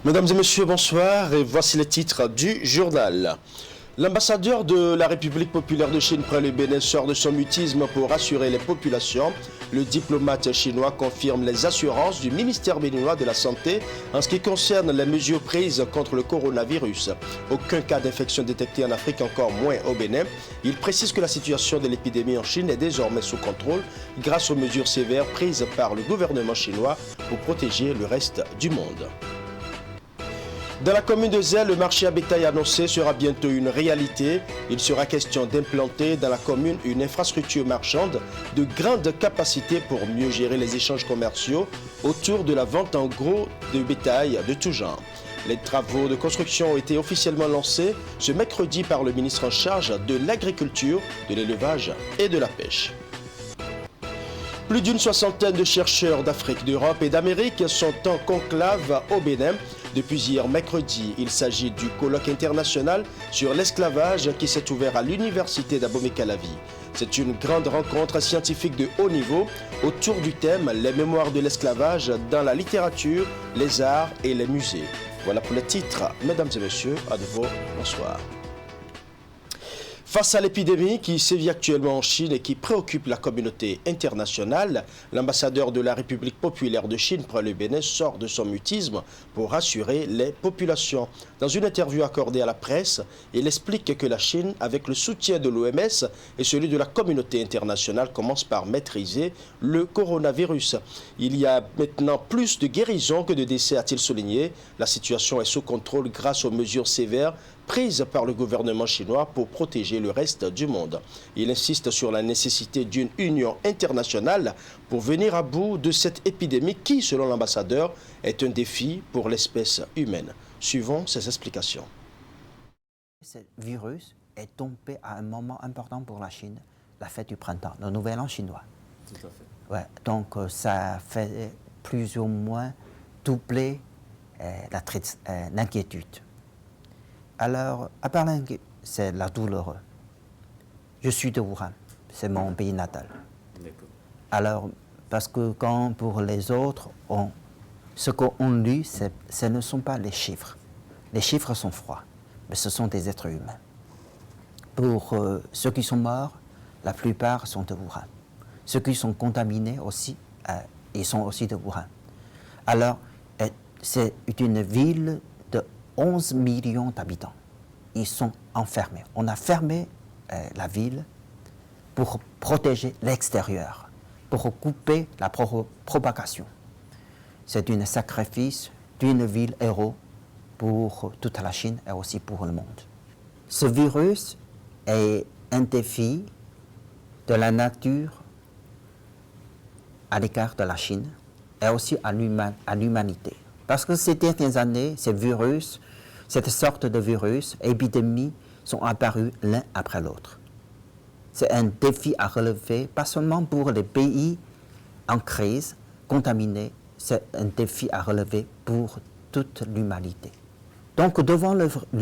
Mesdames et messieurs, bonsoir et voici les titres du journal. L'ambassadeur de la République populaire de Chine près le Bénin sort de son mutisme pour rassurer les populations. Le diplomate chinois confirme les assurances du ministère béninois de la Santé en ce qui concerne les mesures prises contre le coronavirus. Aucun cas d'infection détecté en Afrique, encore moins au Bénin. Il précise que la situation de l'épidémie en Chine est désormais sous contrôle grâce aux mesures sévères prises par le gouvernement chinois pour protéger le reste du monde. Dans la commune de Zell, le marché à bétail annoncé sera bientôt une réalité. Il sera question d'implanter dans la commune une infrastructure marchande de grande capacité pour mieux gérer les échanges commerciaux autour de la vente en gros de bétail de tout genre. Les travaux de construction ont été officiellement lancés ce mercredi par le ministre en charge de l'agriculture, de l'élevage et de la pêche. Plus d'une soixantaine de chercheurs d'Afrique, d'Europe et d'Amérique sont en conclave au Bénin. Depuis hier mercredi, il s'agit du colloque international sur l'esclavage qui s'est ouvert à l'université d'Abomey-Calavi. C'est une grande rencontre scientifique de haut niveau autour du thème « Les mémoires de l'esclavage dans la littérature, les arts et les musées ». Voilà pour les titres. Mesdames et messieurs, à nouveau, bonsoir. Face à l'épidémie qui sévit actuellement en Chine et qui préoccupe la communauté internationale, l'ambassadeur de la République populaire de Chine près le Bénin sort de son mutisme pour rassurer les populations. Dans une interview accordée à la presse, il explique que la Chine, avec le soutien de l'OMS et celui de la communauté internationale, commence par maîtriser le coronavirus. Il y a maintenant plus de guérisons que de décès, a-t-il souligné. La situation est sous contrôle grâce aux mesures sévères prises par le gouvernement chinois pour protéger le reste du monde. Il insiste sur la nécessité d'une union internationale pour venir à bout de cette épidémie qui, selon l'ambassadeur, est un défi pour l'espèce humaine. Suivons ses explications. Ce virus est tombé à un moment important pour la Chine, la fête du printemps, le nouvel an chinois. Tout à fait. Ouais, donc ça fait plus ou moins doubler l'inquiétude. Alors, à part l'inquiétude, c'est la douleur. Je suis de Wuhan, c'est mon pays natal. Alors, parce que quand pour les autres, ce qu'on lit, ce ne sont pas les chiffres. Les chiffres sont froids, mais ce sont des êtres humains. Pour ceux qui sont morts, la plupart sont de Wuhan. Ceux qui sont contaminés aussi, ils sont aussi de Wuhan. Alors, c'est une ville de 11 millions d'habitants. Ils sont enfermés. On a fermé la ville pour protéger l'extérieur, pour couper la propagation. C'est un sacrifice d'une ville héros pour toute la Chine et aussi pour le monde. Ce virus est un défi de la nature à l'égard de la Chine et aussi à l'humanité. Parce que ces dernières années, ces virus, cette sorte de virus, épidémies, sont apparus l'un après l'autre. C'est un défi à relever, pas seulement pour les pays en crise, contaminés, c'est un défi à relever pour toute l'humanité. Donc, devant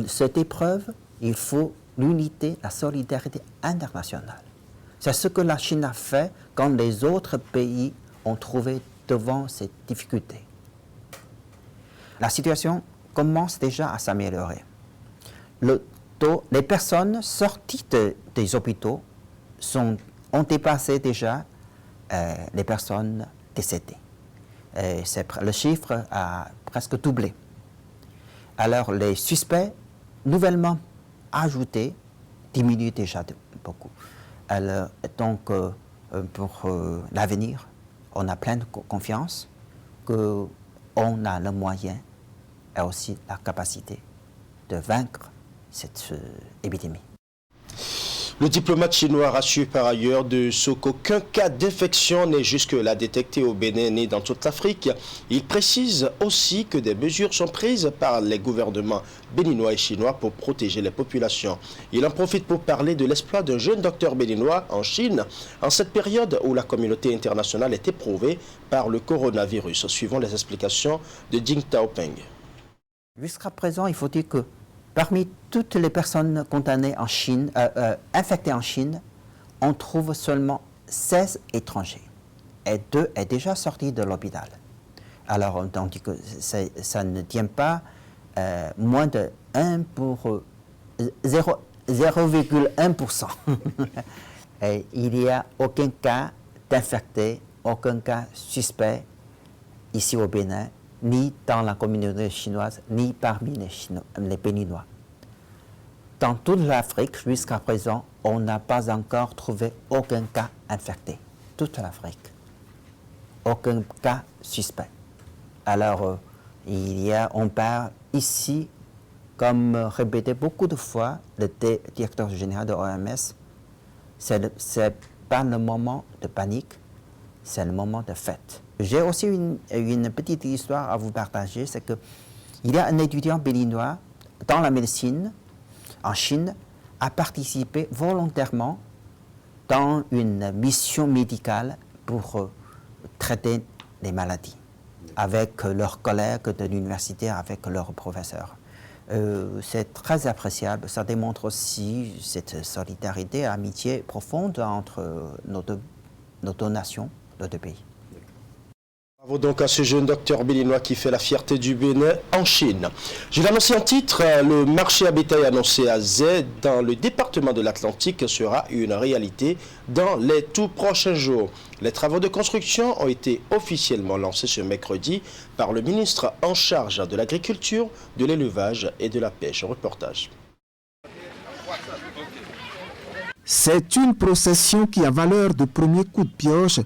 cette épreuve, il faut l'unité, la solidarité internationale. C'est ce que la Chine a fait quand les autres pays ont trouvé devant ces difficultés. La situation commence déjà à s'améliorer. Les personnes sorties des hôpitaux ont dépassé déjà les personnes décédées. Le chiffre a presque doublé. Alors les suspects nouvellement ajoutés diminuent déjà beaucoup. Alors, donc pour l'avenir, on a pleine confiance qu'on a le moyen et aussi la capacité de vaincre cette épidémie. Le diplomate chinois rassure par ailleurs de ce qu'aucun cas d'infection n'est jusque-là détecté au Bénin ni dans toute l'Afrique. Il précise aussi que des mesures sont prises par les gouvernements béninois et chinois pour protéger les populations. Il en profite pour parler de l'exploit d'un jeune docteur béninois en Chine en cette période où la communauté internationale est éprouvée par le coronavirus. Suivons les explications de Ding Taopeng. Jusqu'à présent, il faut dire que parmi toutes les personnes condamnées en Chine, infectées en Chine, on trouve seulement 16 étrangers et 2 est déjà sortis de l'hôpital. Alors on dit que ça ne tient pas moins de 0,1%. Et il n'y a aucun cas d'infecté, aucun cas suspect ici au Bénin, ni dans la communauté chinoise, ni parmi les Béninois. Dans toute l'Afrique, jusqu'à présent, on n'a pas encore trouvé aucun cas infecté. Toute l'Afrique. Aucun cas suspect. Alors, on parle ici, comme répété beaucoup de fois, le directeur général de l'OMS, c'est pas le moment de panique, c'est le moment de fête. J'ai aussi une petite histoire à vous partager, c'est qu'il y a un étudiant béninois dans la médecine, en Chine, a participé volontairement dans une mission médicale pour traiter les maladies avec leurs collègues de l'université, avec leurs professeurs. C'est très appréciable. Ça démontre aussi cette solidarité, amitié profonde entre nos deux nations, nos deux pays. Bravo donc à ce jeune docteur béninois qui fait la fierté du Bénin en Chine. Je l'ai annoncé en titre, le marché à bétail annoncé à Zé dans le département de l'Atlantique sera une réalité dans les tout prochains jours. Les travaux de construction ont été officiellement lancés ce mercredi par le ministre en charge de l'agriculture, de l'élevage et de la pêche. Reportage. C'est une procession qui a valeur de premier coup de pioche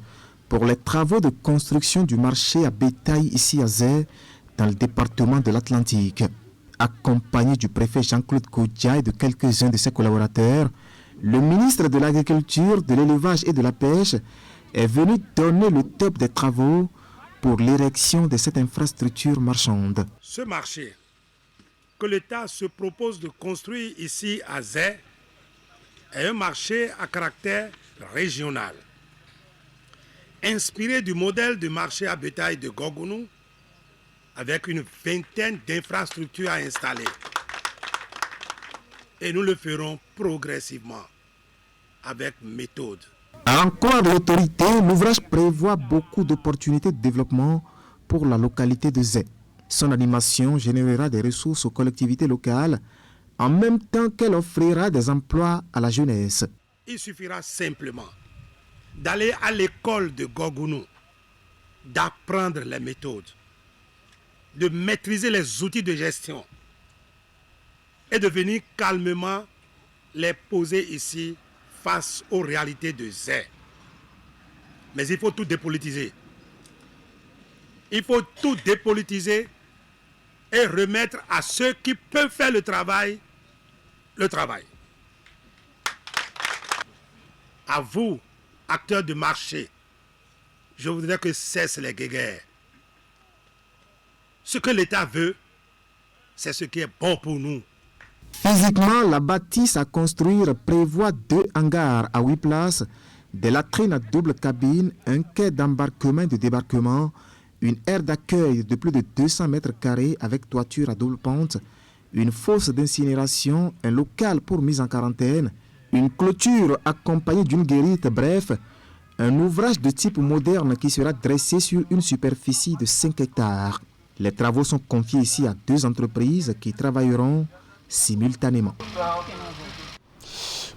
pour les travaux de construction du marché à bétail ici à Zé, dans le département de l'Atlantique. Accompagné du préfet Jean-Claude Kodja et de quelques-uns de ses collaborateurs, le ministre de l'Agriculture, de l'Élevage et de la Pêche est venu donner le top des travaux pour l'érection de cette infrastructure marchande. Ce marché que l'État se propose de construire ici à Zé est un marché à caractère régional. Inspiré du modèle de marché à bétail de Gogounou, avec une vingtaine d'infrastructures à installer. Et nous le ferons progressivement, avec méthode. À en croire l'autorité, l'ouvrage prévoit beaucoup d'opportunités de développement pour la localité de Zé. Son animation générera des ressources aux collectivités locales, en même temps qu'elle offrira des emplois à la jeunesse. Il suffira simplement d'aller à l'école de Gogounou, d'apprendre les méthodes, de maîtriser les outils de gestion et de venir calmement les poser ici face aux réalités de Zé. Mais il faut tout dépolitiser. Il faut tout dépolitiser et remettre à ceux qui peuvent faire le travail. À vous, acteurs de marché, je voudrais que cessent les guéguerres. Ce que l'État veut, c'est ce qui est bon pour nous. Physiquement, la bâtisse à construire prévoit 2 hangars à 8 places, des latrines à double cabine, un quai d'embarquement et de débarquement, une aire d'accueil de plus de 200 mètres carrés avec toiture à double pente, une fosse d'incinération, un local pour mise en quarantaine, une clôture accompagnée d'une guérite, bref, un ouvrage de type moderne qui sera dressé sur une superficie de 5 hectares. Les travaux sont confiés ici à 2 entreprises qui travailleront simultanément.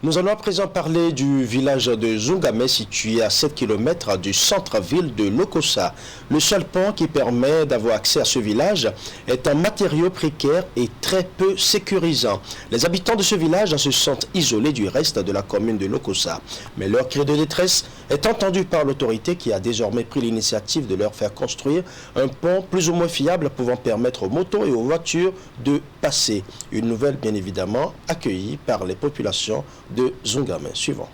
Nous allons à présent parler du village de Zungamé situé à 7 km du centre-ville de Lokossa. Le seul pont qui permet d'avoir accès à ce village est un matériau précaire et très peu sécurisant. Les habitants de ce village se sentent isolés du reste de la commune de Lokossa. Mais leur cri de détresse est entendu par l'autorité qui a désormais pris l'initiative de leur faire construire un pont plus ou moins fiable pouvant permettre aux motos et aux voitures de passer. Une nouvelle bien évidemment accueillie par les populations de Zungamé. Suivant.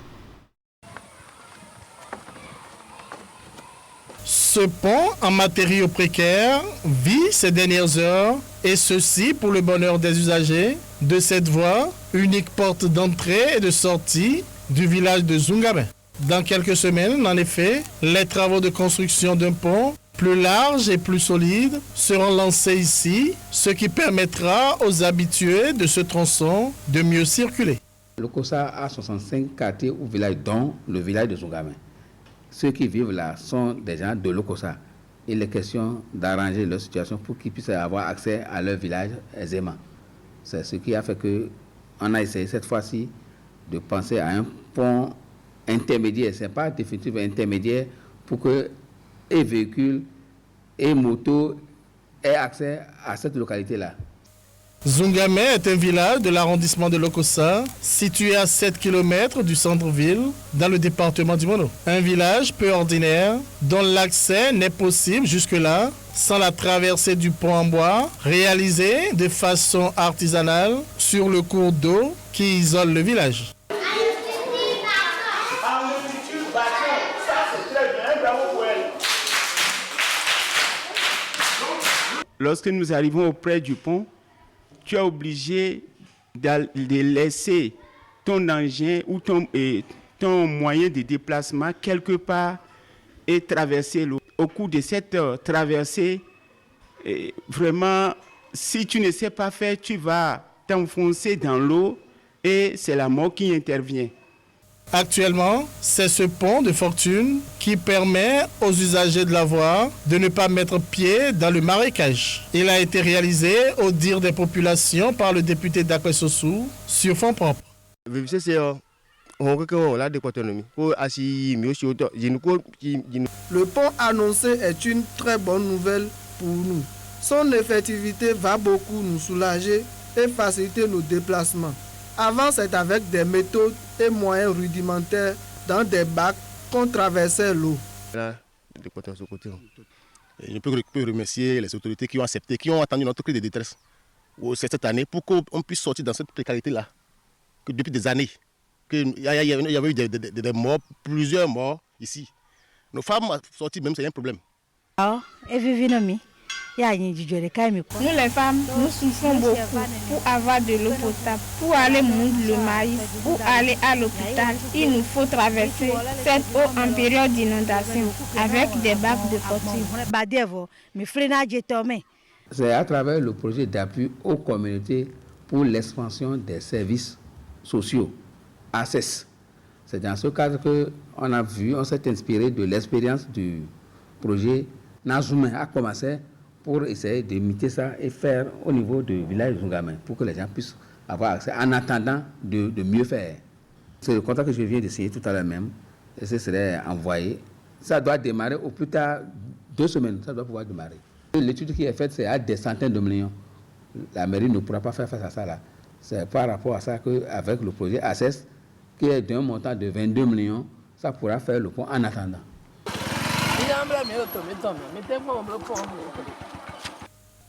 Ce pont en matériaux précaires vit ces dernières heures, et ceci pour le bonheur des usagers de cette voie, unique porte d'entrée et de sortie du village de Zungamé. Dans quelques semaines, en effet, les travaux de construction d'un pont plus large et plus solide seront lancés ici, ce qui permettra aux habitués de ce tronçon de mieux circuler. Lokossa a 65 quartiers ou villages, dont le village de Zungamé. Ceux qui vivent là sont des gens de Lokossa. il est question d'arranger leur situation pour qu'ils puissent avoir accès à leur village aisément. C'est ce qui a fait qu'on a essayé cette fois-ci de penser à un pont intermédiaire, ce n'est pas définitif, intermédiaire, pour que les véhicules et motos aient accès à cette localité-là. Zungamé est un village de l'arrondissement de Lokossa, situé à 7 km du centre-ville, dans le département du Mono. Un village peu ordinaire, dont l'accès n'est possible jusque-là sans la traversée du pont en bois, réalisé de façon artisanale sur le cours d'eau qui isole le village. Lorsque nous arrivons auprès du pont, tu es obligé de laisser ton engin ou ton moyen de déplacement quelque part et traverser l'eau. Au cours de cette traversée, vraiment, si tu ne sais pas faire, tu vas t'enfoncer dans l'eau et c'est la mort qui intervient. Actuellement, c'est ce pont de fortune qui permet aux usagers de la voie de ne pas mettre pied dans le marécage. Il a été réalisé au dire des populations par le député d'Akwesossou sur fonds propres. Le pont annoncé est une très bonne nouvelle pour nous. Son effectivité va beaucoup nous soulager et faciliter nos déplacements. Avant, c'est avec des méthodes et moyens rudimentaires dans des bacs qu'on traversait l'eau. Je peux remercier les autorités qui ont accepté, qui ont entendu notre cri de détresse cette année pour qu'on puisse sortir dans cette précarité-là. Que depuis des années, il y avait eu des morts, plusieurs morts ici. Nos femmes sont sorties même, c'est un problème. Nous les femmes, nous souffrons beaucoup pour avoir de l'eau potable, pour aller moudre le maïs, pour aller à l'hôpital. Il nous faut traverser cette eau en période d'inondation avec des bacs de fortune. C'est à travers le projet d'appui aux communautés pour l'expansion des services sociaux, ACES. C'est dans ce cadre qu'on s'est inspiré de l'expérience du projet Nazoumen à commencer pour essayer d'imiter ça et faire au niveau du village de Zungamé pour que les gens puissent avoir accès en attendant de mieux faire. C'est le contrat que je viens d'essayer tout à l'heure même et ce serait envoyé. Ça doit démarrer au plus tard 2 semaines, ça doit pouvoir démarrer. L'étude qui est faite, c'est à des centaines de millions. La mairie ne pourra pas faire face à ça là. C'est par rapport à ça qu'avec le projet ACES, qui est d'un montant de 22 millions, ça pourra faire le pont en attendant.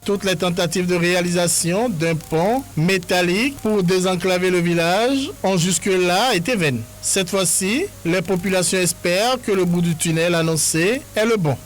Toutes les tentatives de réalisation d'un pont métallique pour désenclaver le village ont jusque-là été vaines. Cette fois-ci, les populations espèrent que le bout du tunnel annoncé est le bon.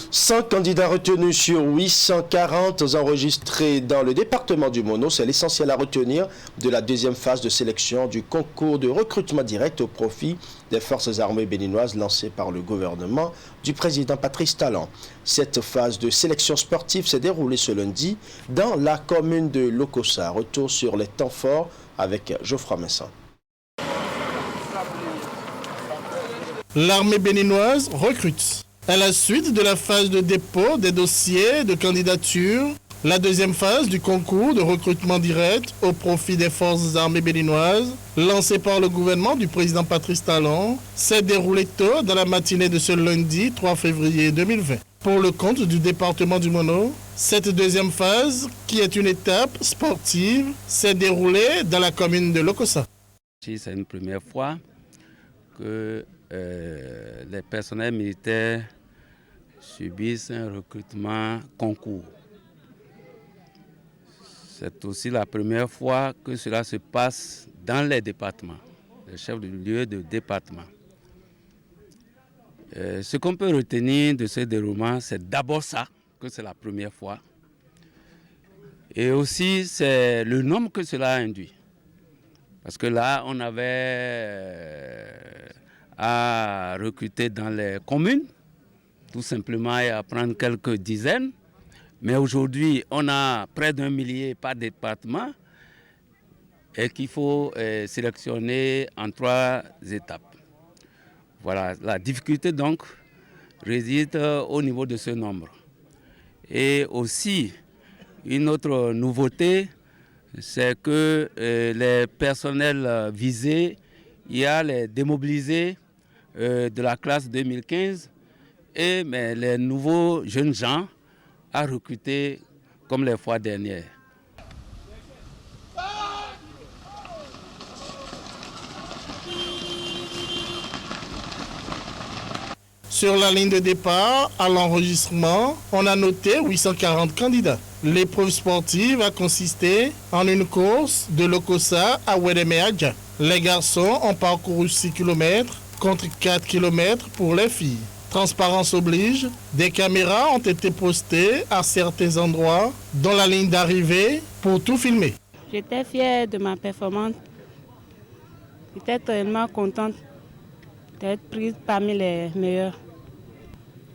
« 100 candidats retenus sur 840 enregistrés dans le département du Mono. C'est l'essentiel à retenir de la deuxième phase de sélection du concours de recrutement direct au profit des forces armées béninoises lancé par le gouvernement du président Patrice Talon. Cette phase de sélection sportive s'est déroulée ce lundi dans la commune de Lokossa. Retour sur les temps forts avec Geoffroy Messin. L'armée béninoise recrute. À la suite de la phase de dépôt des dossiers de candidature, la deuxième phase du concours de recrutement direct au profit des forces armées béninoises, lancée par le gouvernement du président Patrice Talon, s'est déroulée tôt dans la matinée de ce lundi 3 février 2020. Pour le compte du département du Mono, cette deuxième phase, qui est une étape sportive, s'est déroulée dans la commune de Lokossa. C'est une première fois que les personnels militaires subissent un recrutement concours. C'est aussi la première fois que cela se passe dans les départements, les chefs de lieu de département. Ce qu'on peut retenir de ce déroulement, c'est d'abord ça, que c'est la première fois. Et aussi, c'est le nombre que cela a induit. Parce que là, on avait à recruter dans les communes, tout simplement, et à prendre quelques dizaines. Mais aujourd'hui, on a près d'1 millier par département et qu'il faut sélectionner en 3 étapes. Voilà, la difficulté donc réside au niveau de ce nombre. Et aussi, une autre nouveauté, c'est que les personnels visés, il y a les démobilisés de la classe 2015 mais les nouveaux jeunes gens à recruter comme les fois dernières. Sur la ligne de départ, à l'enregistrement, on a noté 840 candidats. L'épreuve sportive a consisté en une course de Lokossa à Wedemeadja. Les garçons ont parcouru 6 km contre 4 km pour les filles. Transparence oblige, des caméras ont été postées à certains endroits dans la ligne d'arrivée pour tout filmer. J'étais fière de ma performance. J'étais tellement contente d'être prise parmi les meilleurs.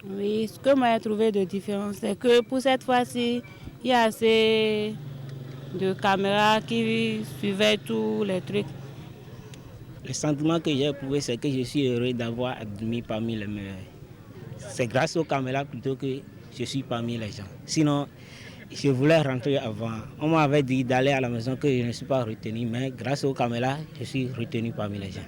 Oui, ce que moi j'ai trouvé de différent, c'est que pour cette fois-ci, il y a assez de caméras qui suivaient tous les trucs. Le sentiment que j'ai éprouvé, c'est que je suis heureux d'avoir admis parmi les meilleurs. C'est grâce aux caméras plutôt que je suis parmi les gens. Sinon, je voulais rentrer avant. On m'avait dit d'aller à la maison que je ne suis pas retenu, mais grâce aux caméras, je suis retenu parmi les gens.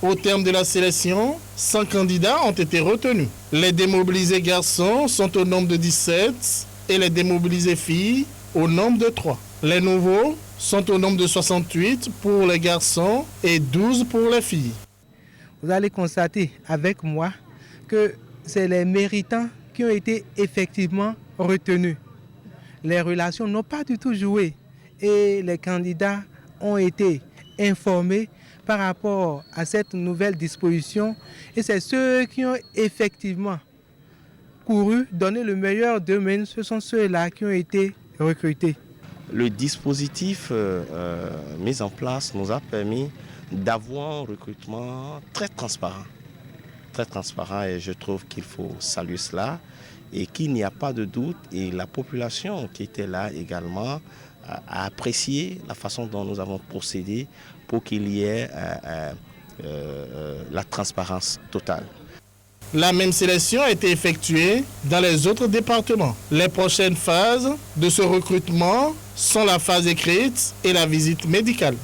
Au terme de la sélection, 100 candidats ont été retenus. Les démobilisés garçons sont au nombre de 17 et les démobilisés filles au nombre de 3. Les nouveaux sont au nombre de 68 pour les garçons et 12 pour les filles. Vous allez constater avec moi que c'est les méritants qui ont été effectivement retenus. Les relations n'ont pas du tout joué et les candidats ont été informés par rapport à cette nouvelle disposition et c'est ceux qui ont effectivement couru, donné le meilleur d'eux-mêmes, ce sont ceux-là qui ont été recrutés. Le dispositif mis en place nous a permis d'avoir un recrutement très transparent et je trouve qu'il faut saluer cela et qu'il n'y a pas de doute et la population qui était là également a apprécié la façon dont nous avons procédé pour qu'il y ait la transparence totale. La même sélection a été effectuée dans les autres départements. Les prochaines phases de ce recrutement sont la phase écrite et la visite médicale.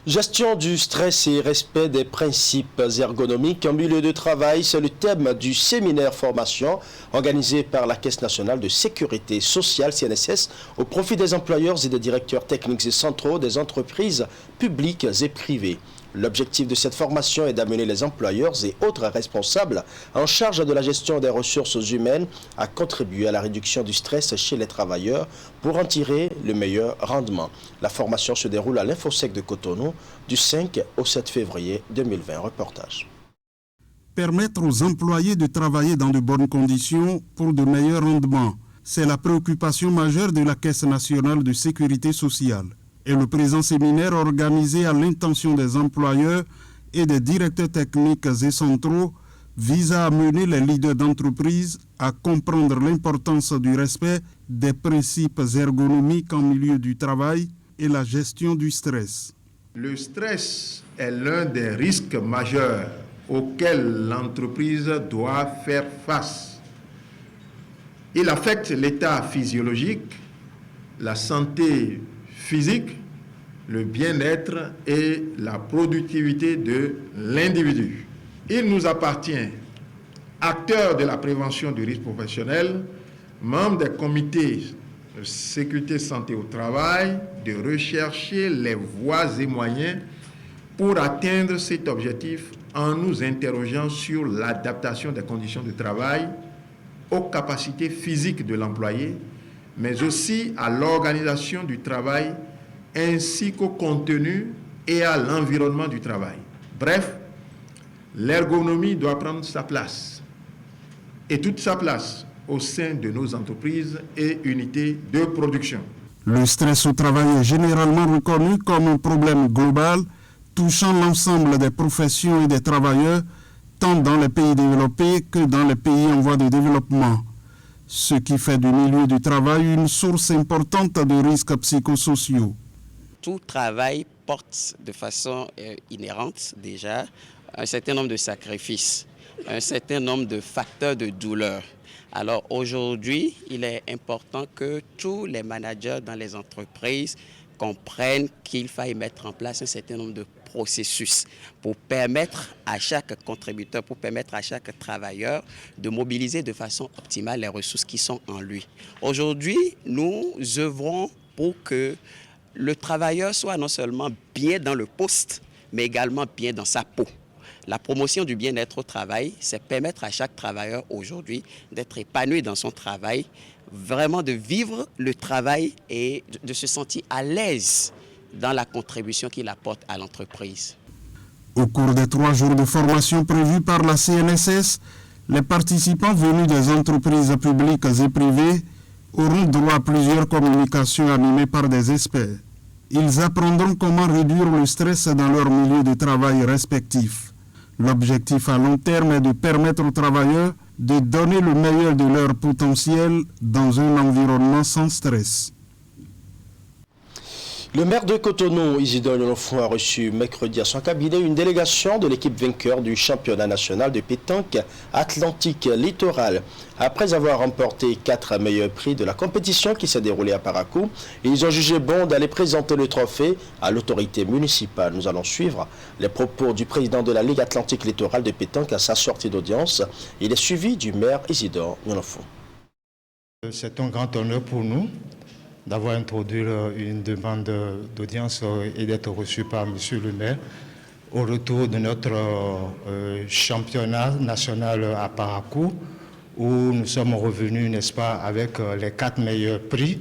Gestion du stress et respect des principes ergonomiques en milieu de travail, c'est le thème du séminaire formation organisé par la Caisse nationale de sécurité sociale CNSS au profit des employeurs et des directeurs techniques et centraux des entreprises publiques et privées. L'objectif de cette formation est d'amener les employeurs et autres responsables en charge de la gestion des ressources humaines à contribuer à la réduction du stress chez les travailleurs pour en tirer le meilleur rendement. La formation se déroule à l'Infosec de Cotonou du 5 au 7 février 2020. Reportage. Permettre aux employés de travailler dans de bonnes conditions pour de meilleurs rendements, c'est la préoccupation majeure de la Caisse nationale de sécurité sociale. Et le présent séminaire organisé à l'intention des employeurs et des directeurs techniques et centraux vise à amener les leaders d'entreprise à comprendre l'importance du respect des principes ergonomiques en milieu du travail et la gestion du stress. Le stress est l'un des risques majeurs auxquels l'entreprise doit faire face. Il affecte l'état physiologique, la santé physique, le bien-être et la productivité de l'individu. Il nous appartient, acteurs de la prévention du risque professionnel, membres des comités de sécurité santé au travail, de rechercher les voies et moyens pour atteindre cet objectif en nous interrogeant sur l'adaptation des conditions de travail aux capacités physiques de l'employé, mais aussi à l'organisation du travail ainsi qu'au contenu et à l'environnement du travail. Bref, l'ergonomie doit prendre sa place, et toute sa place au sein de nos entreprises et unités de production. Le stress au travail est généralement reconnu comme un problème global touchant l'ensemble des professions et des travailleurs, tant dans les pays développés que dans les pays en voie de développement. ce qui fait du milieu du travail une source importante de risques psychosociaux. Tout travail porte de façon inhérente déjà un certain nombre de sacrifices, un certain nombre de facteurs de douleur. Alors aujourd'hui, il est important que tous les managers dans les entreprises comprennent qu'il faille mettre en place un certain nombre de processus pour permettre à chaque contributeur, pour permettre à chaque travailleur de mobiliser de façon optimale les ressources qui sont en lui. Aujourd'hui, nous œuvrons pour que le travailleur soit non seulement bien dans le poste, mais également bien dans sa peau. La promotion du bien-être au travail, c'est permettre à chaque travailleur aujourd'hui d'être épanoui dans son travail, vraiment de vivre le travail et de se sentir à l'aise dans la contribution qu'il apporte à l'entreprise. Au cours des 3 jours de formation prévus par la CNSS, les participants venus des entreprises publiques et privées auront droit à plusieurs communications animées par des experts. Ils apprendront comment réduire le stress dans leur milieu de travail respectif. L'objectif à long terme est de permettre aux travailleurs de donner le meilleur de leur potentiel dans un environnement sans stress. Le maire de Cotonou, Isidore Nyonfou, a reçu mercredi à son cabinet une délégation de l'équipe vainqueur du championnat national de pétanque Atlantique Littoral. Après avoir remporté 4 meilleurs prix de la compétition qui s'est déroulée à Parakou, ils ont jugé bon d'aller présenter le trophée à l'autorité municipale. Nous allons suivre les propos du président de la Ligue Atlantique Littoral de pétanque à sa sortie d'audience. Il est suivi du maire Isidore Nyonfou. C'est un grand honneur pour nous d'avoir introduit une demande d'audience et d'être reçu par M. le maire au retour de notre championnat national à Parakou, où nous sommes revenus, n'est-ce pas, avec les 4 meilleurs prix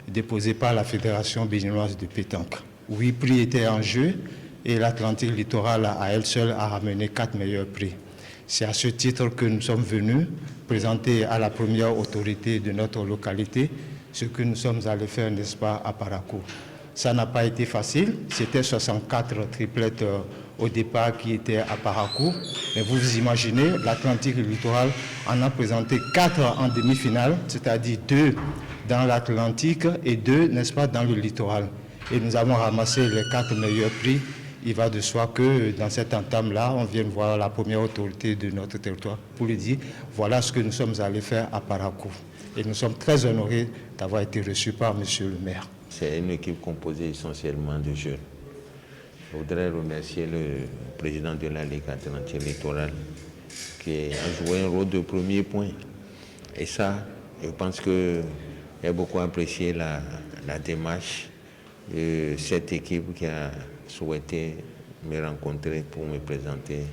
déposés par la Fédération béninoise de pétanque. 8 prix étaient en jeu et l'Atlantique Littoral à elle seule a ramené 4 meilleurs prix. C'est à ce titre que nous sommes venus présenter à la première autorité de notre localité ce que nous sommes allés faire, n'est-ce pas, à Parakou. Ça n'a pas été facile, c'était 64 triplettes au départ qui étaient à Parakou, mais vous imaginez, l'Atlantique Littoral en a présenté 4 en demi-finale, c'est-à-dire 2 dans l'Atlantique et 2, n'est-ce pas, dans le littoral. Et nous avons ramassé les 4 meilleurs prix. Il va de soi que dans cette entame-là, on vient voir la première autorité de notre territoire pour lui dire, voilà ce que nous sommes allés faire à Parakou. Et nous sommes très honorés d'avoir été reçus par Monsieur le maire. C'est une équipe composée essentiellement de jeunes. Je voudrais remercier le président de la Ligue Atlantique Littorale qui a joué un rôle de premier point. Et ça, je pense que j'ai beaucoup apprécié la démarche de cette équipe qui a souhaité me rencontrer pour me présenter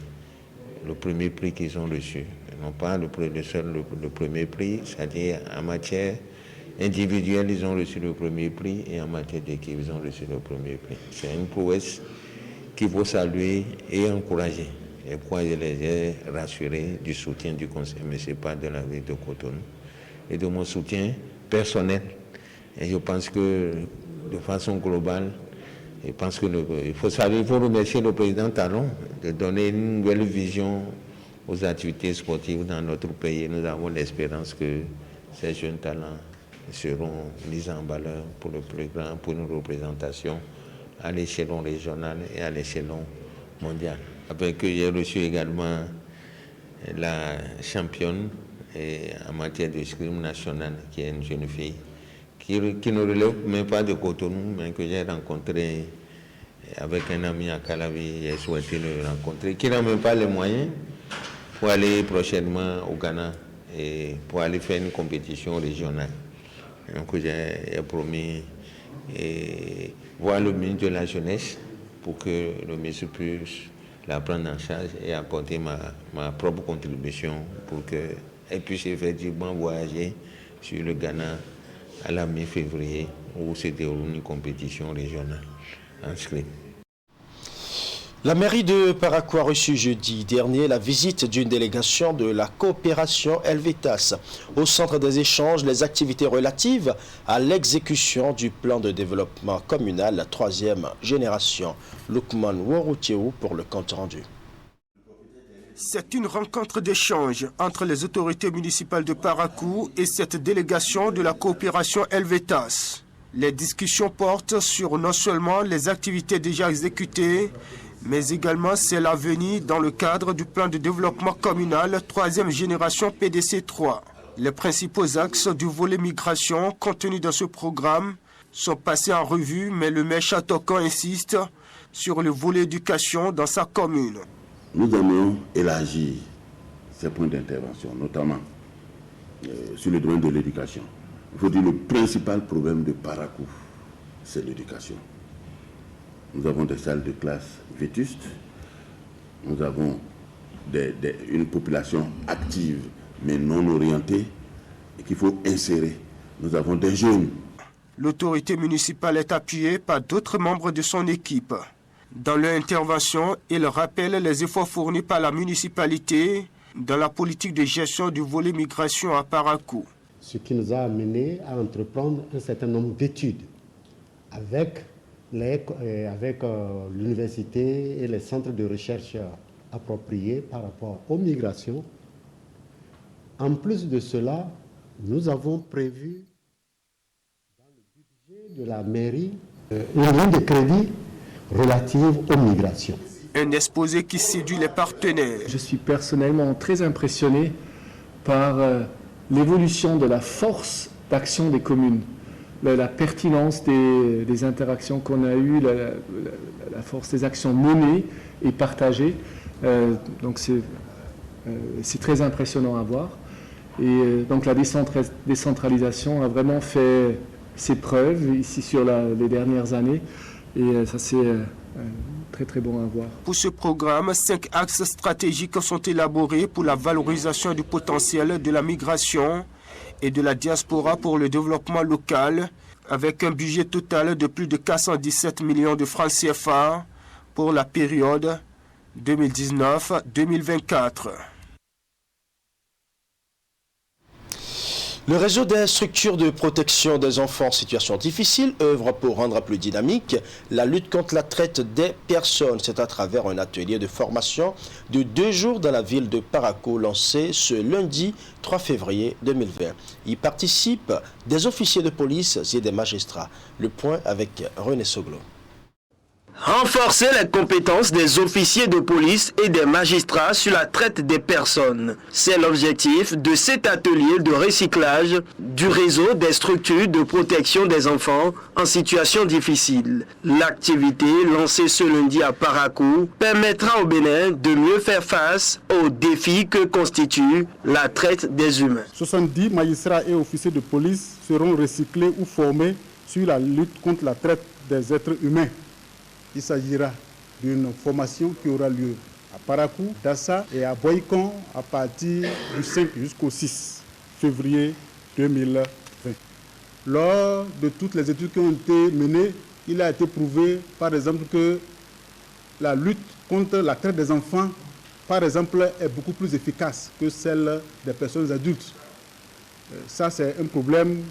le premier prix qu'ils ont reçu. Non pas le premier prix, c'est-à-dire en matière individuelle, ils ont reçu le premier prix et en matière d'équipe, ils ont reçu le premier prix. C'est une prouesse qu'il faut saluer et encourager. Et pourquoi je les ai rassurés du soutien du conseil municipal de la ville de Cotonou et de mon soutien personnel. Et je pense que de façon globale, je pense que il faut remercier le président Talon de donner une nouvelle vision aux activités sportives dans notre pays. Nous avons l'espérance que ces jeunes talents seront mis en valeur pour le plus grand, pour une représentation à l'échelon régional et à l'échelon mondial. Après que j'ai reçu également la championne en matière d'escrime nationale, qui est une jeune fille, qui ne relève même pas de Cotonou, mais que j'ai rencontré avec un ami à Calavi, j'ai souhaité le rencontrer, qui n'a même pas les moyens pour aller prochainement au Ghana et pour aller faire une compétition régionale. Donc j'ai promis voir le ministre de la Jeunesse pour que le ministre puisse la prendre en charge et apporter ma propre contribution pour qu'elle puisse effectivement voyager sur le Ghana à la mi-février où se déroule une compétition régionale en escrime. La mairie de Parakou a reçu jeudi dernier la visite d'une délégation de la coopération Helvetas. Au centre des échanges, les activités relatives à l'exécution du plan de développement communal, la 3e génération. Lukman Woroutiou pour le compte rendu. C'est une rencontre d'échange entre les autorités municipales de Parakou et cette délégation de la coopération Helvetas. Les discussions portent sur non seulement les activités déjà exécutées, mais également celles à venir dans le cadre du plan de développement communal 3e génération PDC 3. Les principaux axes du volet migration contenus dans ce programme sont passés en revue, mais le maire Chatokan insiste sur le volet éducation dans sa commune. Nous allons élargir ces points d'intervention, notamment sur le domaine de l'éducation. Il faut dire que le principal problème de Parakou, c'est l'éducation. Nous avons des salles de classe vétustes, nous avons une population active mais non orientée et qu'il faut insérer. Nous avons des jeunes. L'autorité municipale est appuyée par d'autres membres de son équipe. Dans leur intervention, il rappelle les efforts fournis par la municipalité dans la politique de gestion du volet migration à Parakou. Ce qui nous a amené à entreprendre un certain nombre d'études avec l'université et les centres de recherche appropriés par rapport aux migrations. En plus de cela, nous avons prévu dans le budget de la mairie une ligne de crédit relative aux migrations. Un exposé qui séduit les partenaires. Je suis personnellement très impressionné par l'évolution de la force d'action des communes, la pertinence des interactions qu'on a eues, la force des actions menées et partagées. Donc c'est très impressionnant à voir. Et donc la décentralisation a vraiment fait ses preuves ici sur les dernières années. Et ça, c'est très très bon à voir. Pour ce programme, 5 axes stratégiques sont élaborés pour la valorisation du potentiel de la migration et de la diaspora pour le développement local, avec un budget total de plus de 417 millions de francs CFA pour la période 2019-2024. Le réseau des structures de protection des enfants en situation difficile œuvre pour rendre plus dynamique la lutte contre la traite des personnes. C'est à travers un atelier de formation de 2 jours dans la ville de Parakou lancé ce lundi 3 février 2020. Y participent des officiers de police et des magistrats. Le point avec René Soglo. Renforcer les compétences des officiers de police et des magistrats sur la traite des personnes. C'est l'objectif de cet atelier de recyclage du réseau des structures de protection des enfants en situation difficile. L'activité lancée ce lundi à Parakou permettra au Bénin de mieux faire face aux défis que constitue la traite des humains. 70 magistrats et officiers de police seront recyclés ou formés sur la lutte contre la traite des êtres humains. Il s'agira d'une formation qui aura lieu à Parakou, Dassa et à Boycon à partir du 5 jusqu'au 6 février 2020. Lors de toutes les études qui ont été menées, il a été prouvé, par exemple, que la lutte contre la traite des enfants, par exemple, est beaucoup plus efficace que celle des personnes adultes. Ça, c'est un problème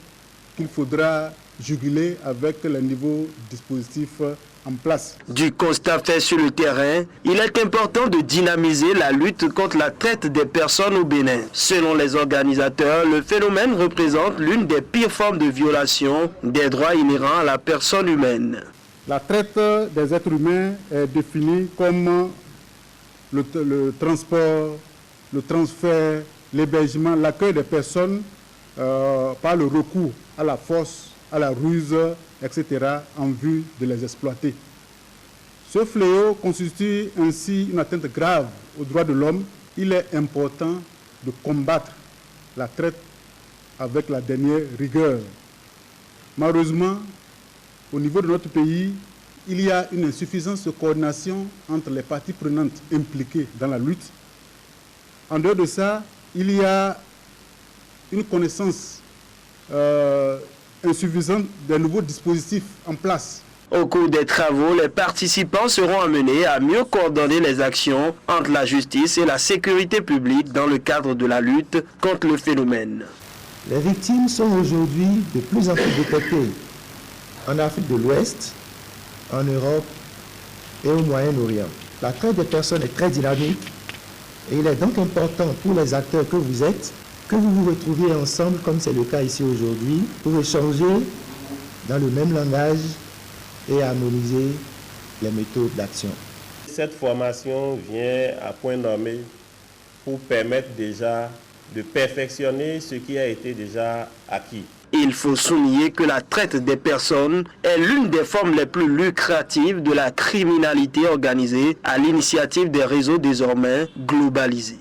qu'il faudra juguler avec les nouveaux dispositifs en place. Du constat fait sur le terrain, il est important de dynamiser la lutte contre la traite des personnes au Bénin. Selon les organisateurs, le phénomène représente l'une des pires formes de violation des droits inhérents à la personne humaine. La traite des êtres humains est définie comme le transport, le transfert, l'hébergement, l'accueil des personnes par le recours à la force, à la ruse, etc., en vue de les exploiter. Ce fléau constitue ainsi une atteinte grave aux droits de l'homme. Il est important de combattre la traite avec la dernière rigueur. Malheureusement, au niveau de notre pays, il y a une insuffisance de coordination entre les parties prenantes impliquées dans la lutte. En dehors de ça, il y a une connaissance insuffisante des nouveaux dispositifs en place. Au cours des travaux, les participants seront amenés à mieux coordonner les actions entre la justice et la sécurité publique dans le cadre de la lutte contre le phénomène. Les victimes sont aujourd'hui de plus en plus détectées en Afrique de l'Ouest, en Europe et au Moyen-Orient. La traite des personnes est très dynamique Et il est donc important pour les acteurs que vous êtes, que vous vous retrouviez ensemble, comme c'est le cas ici aujourd'hui, pour échanger dans le même langage et harmoniser les méthodes d'action. Cette formation vient à point nommé pour permettre déjà de perfectionner ce qui a été déjà acquis. Il faut souligner que la traite des personnes est l'une des formes les plus lucratives de la criminalité organisée à l'initiative des réseaux désormais globalisés.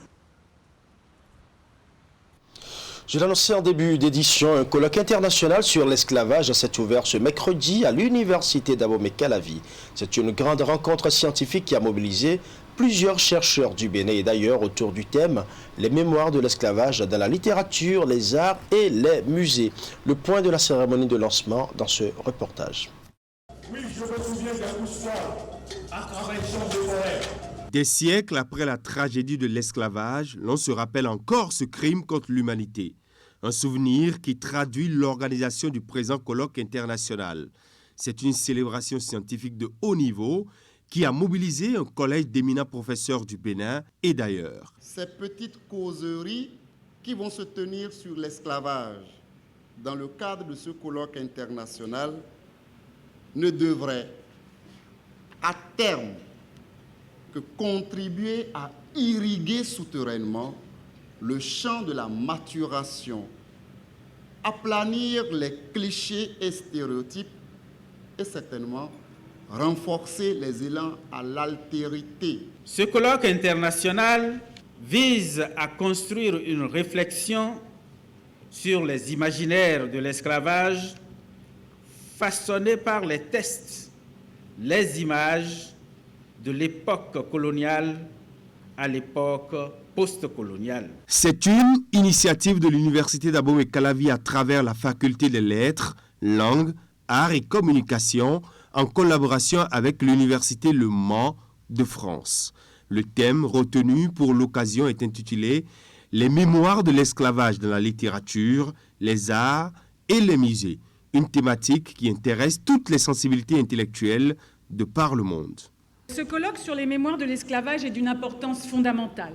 Je l'annonçais en début d'édition, un colloque international sur l'esclavage s'est ouvert ce mercredi à l'université d'Abomey-Calavi. C'est une grande rencontre scientifique qui a mobilisé plusieurs chercheurs du Bénin et d'ailleurs autour du thème « Les mémoires de l'esclavage dans la littérature, les arts et les musées ». Le point de la cérémonie de lancement dans ce reportage. Oui, je me souviens d'un soir à travers champs de forêt. Des siècles après la tragédie de l'esclavage, l'on se rappelle encore ce crime contre l'humanité. Un souvenir qui traduit l'organisation du présent colloque international. C'est une célébration scientifique de haut niveau qui a mobilisé un collège d'éminents professeurs du Bénin et d'ailleurs. Ces petites causeries qui vont se tenir sur l'esclavage dans le cadre de ce colloque international ne devraient à terme que contribuer à irriguer souterrainement le champ de la maturation, aplanir les clichés et stéréotypes et certainement renforcer les élans à l'altérité. Ce colloque international vise à construire une réflexion sur les imaginaires de l'esclavage façonnés par les tests, les images de l'époque coloniale à l'époque post-coloniale. C'est une initiative de l'Université d'Abomey-Calavi à travers la Faculté des Lettres, Langues, Arts et Communications en collaboration avec l'Université Le Mans de France. Le thème retenu pour l'occasion est intitulé « Les mémoires de l'esclavage dans la littérature, les arts et les musées », une thématique qui intéresse toutes les sensibilités intellectuelles de par le monde. Ce colloque sur les mémoires de l'esclavage est d'une importance fondamentale.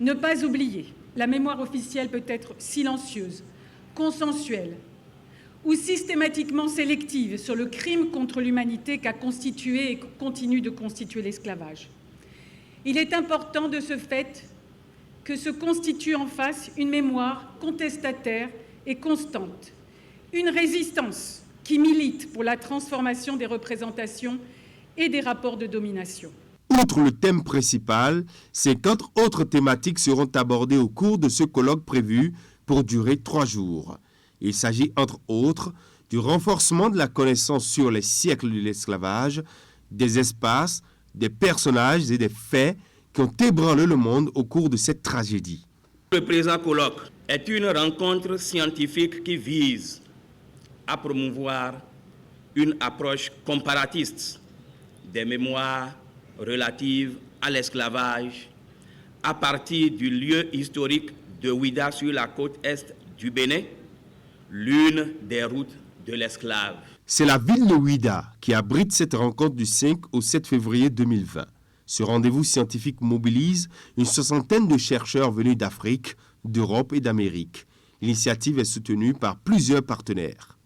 Ne pas oublier, la mémoire officielle peut être silencieuse, consensuelle ou systématiquement sélective sur le crime contre l'humanité qu'a constitué et continue de constituer l'esclavage. Il est important de ce fait que se constitue en face une mémoire contestataire et constante, une résistance qui milite pour la transformation des représentations et des rapports de domination. Outre le thème principal, 50 autres thématiques seront abordées au cours de ce colloque prévu pour durer 3 jours. Il s'agit entre autres du renforcement de la connaissance sur les siècles de l'esclavage, des espaces, des personnages et des faits qui ont ébranlé le monde au cours de cette tragédie. Le présent colloque est une rencontre scientifique qui vise à promouvoir une approche comparatiste des mémoires relatives à l'esclavage à partir du lieu historique de Ouida sur la côte est du Bénin, l'une des routes de l'esclave. C'est la ville de Ouida qui abrite cette rencontre du 5 au 7 février 2020. Ce rendez-vous scientifique mobilise une soixantaine de chercheurs venus d'Afrique, d'Europe et d'Amérique. L'initiative est soutenue par plusieurs partenaires.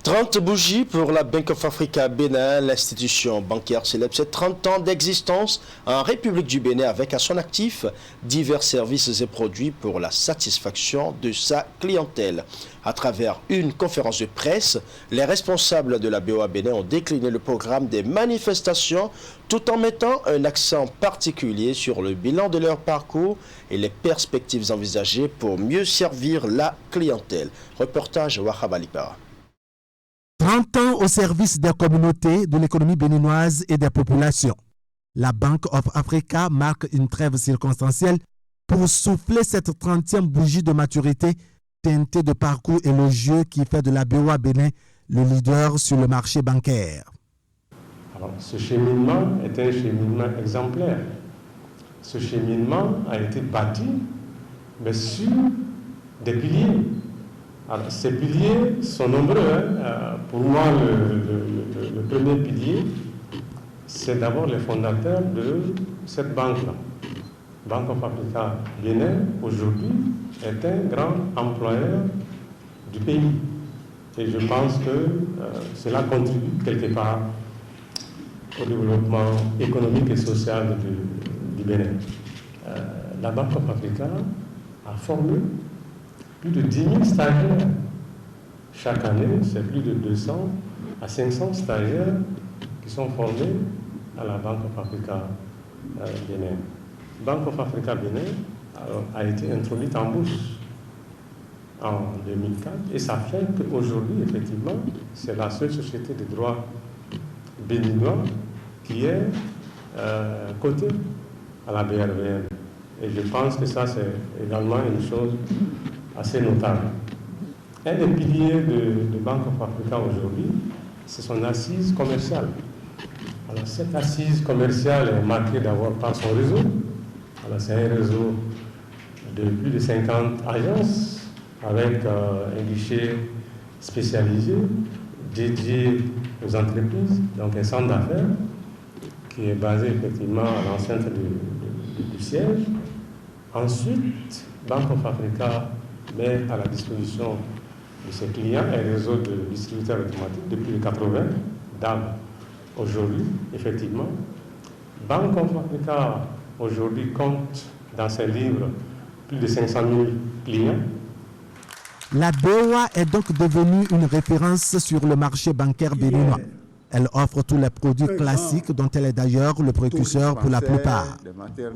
30 bougies pour la Bank of Africa Bénin. L'institution bancaire célèbre ses 30 ans d'existence en République du Bénin avec à son actif divers services et produits pour la satisfaction de sa clientèle. À travers une conférence de presse, les responsables de la BOA Bénin ont décliné le programme des manifestations tout en mettant un accent particulier sur le bilan de leur parcours et les perspectives envisagées pour mieux servir la clientèle. Reportage Wahab Alipara. 30 ans au service des communautés, de l'économie béninoise et des populations. La Bank of Africa marque une trêve circonstancielle pour souffler cette 30e bougie de maturité teintée de parcours élogieux qui fait de la BOA Bénin le leader sur le marché bancaire. Alors, ce cheminement est un cheminement exemplaire. Ce cheminement a été bâti mais sur des piliers. Alors, ces piliers sont nombreux. Pour moi, le premier pilier, c'est d'abord les fondateurs de cette banque-là. Bank of Africa Bénin, aujourd'hui, est un grand employeur du pays. Et je pense que cela contribue quelque part au développement économique et social du Bénin. La Bank of Africa a formé plus de 10 000 stagiaires. Chaque année, c'est plus de 200 à 500 stagiaires qui sont formés à la Bank of Africa Bénin. Bank of Africa Bénin a été introduite en bourse en 2004 et ça fait qu'aujourd'hui, effectivement, c'est la seule société de droit béninois qui est cotée à la BRBN. Et je pense que ça, c'est également une chose assez notable. Un des piliers de Bank of Africa aujourd'hui, c'est son assise commerciale. Alors, cette assise commerciale est marquée d'abord par son réseau. Alors, c'est un réseau de plus de 50 agences avec un guichet spécialisé dédié aux entreprises, donc un centre d'affaires qui est basé effectivement à l'enceinte du siège. Ensuite, Bank of Africa met à la disposition de ses clients un réseau de distributeurs automatiques de plus de 80 DAB. Aujourd'hui, effectivement, Bank of Africa aujourd'hui compte dans ses livres plus de 500 000 clients. La BOA est donc devenue une référence sur le marché bancaire béninois. Elle offre tous les produits classiques dont elle est d'ailleurs le précurseur pour la plupart.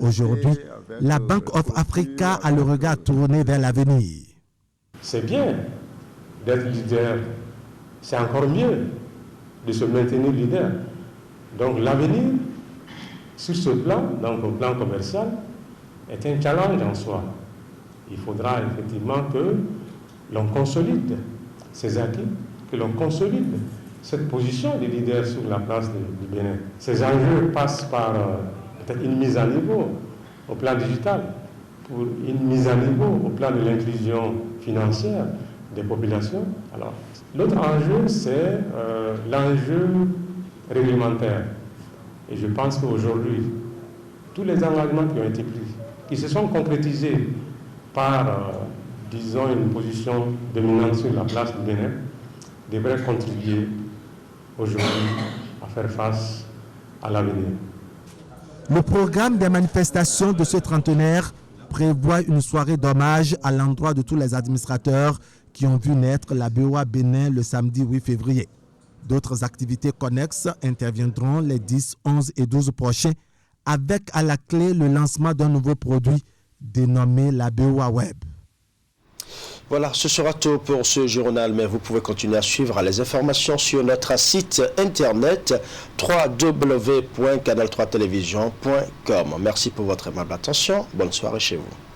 Aujourd'hui, la Bank of Africa a le regard tourné vers l'avenir. C'est bien d'être leader, c'est encore mieux de se maintenir leader. Donc l'avenir, sur ce plan, donc au plan commercial, est un challenge en soi. Il faudra effectivement que l'on consolide ces acquis, que l'on consolide cette position de leader sur la place du Bénin. Ces enjeux passent par peut-être une mise à niveau au plan digital, pour une mise à niveau au plan de l'inclusion financière des populations. Alors, l'autre enjeu, c'est l'enjeu réglementaire. Et je pense qu'aujourd'hui, tous les engagements qui ont été pris, qui se sont concrétisés par, disons, une position dominante sur la place du Bénin, devraient contribuer aujourd'hui à faire face à l'avenir. Le programme des manifestations de ce trentenaire prévoit une soirée d'hommage à l'endroit de tous les administrateurs qui ont vu naître la BOA Bénin le samedi 8 février. D'autres activités connexes interviendront les 10, 11 et 12 prochains avec à la clé le lancement d'un nouveau produit dénommé la BOA Web. Voilà, ce sera tout pour ce journal, mais vous pouvez continuer à suivre les informations sur notre site internet www.canal3television.com. Merci pour votre aimable attention. Bonne soirée chez vous.